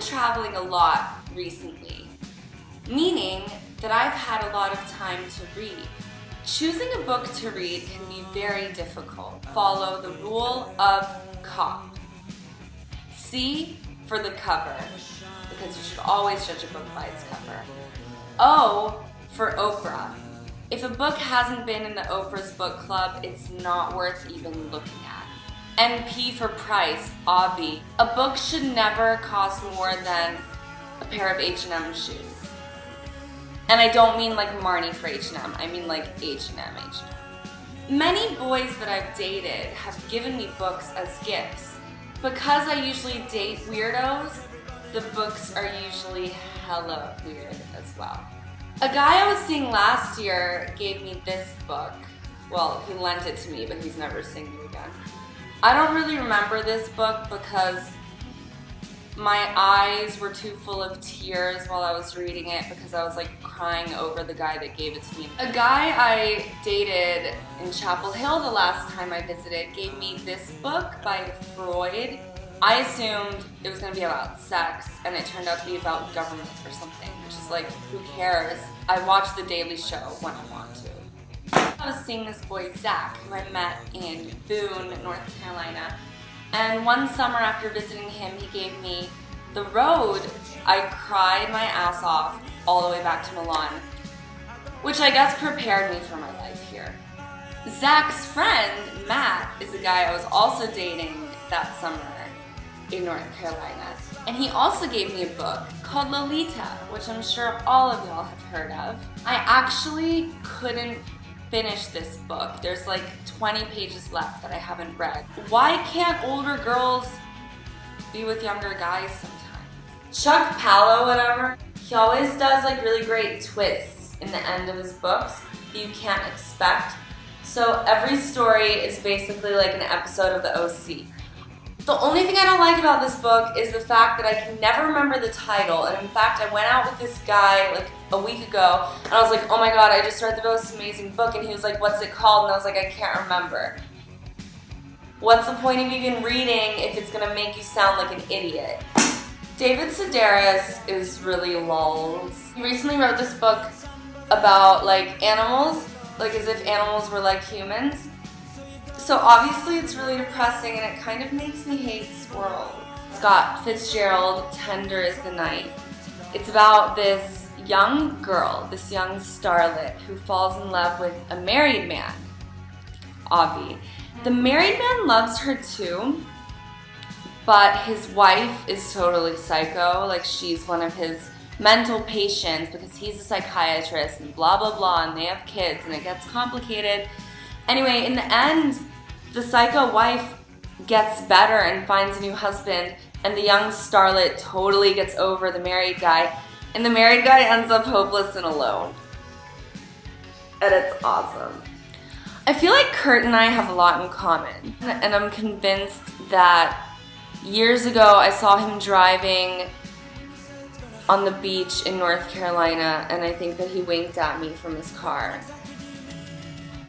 traveling a lot recently, meaning that I've had a lot of time to read. Choosing a book to read can be very difficult. Follow the rule of COP. C for the cover, because you should always judge a book by its cover. O for OPRAH. If a book hasn't been in the OPRAH's book club, it's not worth even looking at. And P for price, obvi. A book should never cost more than a pair of H&M shoes. And I don't mean like Marnie for H&M, I mean like H&M. Many boys that I've dated have given me books as gifts. Because I usually date weirdos, the books are usually hella weird as well. A guy I was seeing last year gave me this book. Well, he lent it to me, but he's never seen it again. I don't really remember this book because my eyes were too full of tears while I was reading it because I was like crying over the guy that gave it to me. A guy I dated in Chapel Hill the last time I visited gave me this book by Freud. I assumed it was going to be about sex, and it turned out to be about government or something, which is like, who cares? I watch The Daily Show when I want to. I was seeing this boy, Zach, who I met in Boone, North Carolina. And one summer after visiting him, he gave me The Road. I cried my ass off all the way back to Milan, which I guess prepared me for my life here. Zach's friend, Matt, is a guy I was also dating that summer in North Carolina. And he also gave me a book called Lolita, which I'm sure all of y'all have heard of. I actually couldn't finish this book. There's like 20 pages left that I haven't read. Why can't older girls be with younger guys sometimes? Chuck Palahniuk, whatever, he always does like really great twists in the end of his books that you can't expect. So every story is basically like an episode of the OC. The only thing I don't like about this book is the fact that I can never remember the title, and in fact I went out with this guy like a week ago and I was like, oh my god, I just read the most amazing book, and he was like, what's it called? And I was like, I can't remember. What's the point of even reading if it's gonna make you sound like an idiot? David Sedaris is really lols. He recently wrote this book about like animals, like as if animals were like humans. So obviously it's really depressing and it kind of makes me hate squirrels. Scott Fitzgerald, Tender is the Night. It's about this young girl, this young starlet who falls in love with a married man, Avi. The married man loves her too, but his wife is totally psycho, like she's one of his mental patients because he's a psychiatrist and blah blah blah, and they have kids and it gets complicated. Anyway, in the end, the psycho wife gets better and finds a new husband, and the young starlet totally gets over the married guy, and the married guy ends up hopeless and alone. And it's awesome. I feel like Kurt and I have a lot in common, and I'm convinced that years ago I saw him driving on the beach in North Carolina, and I think that he winked at me from his car.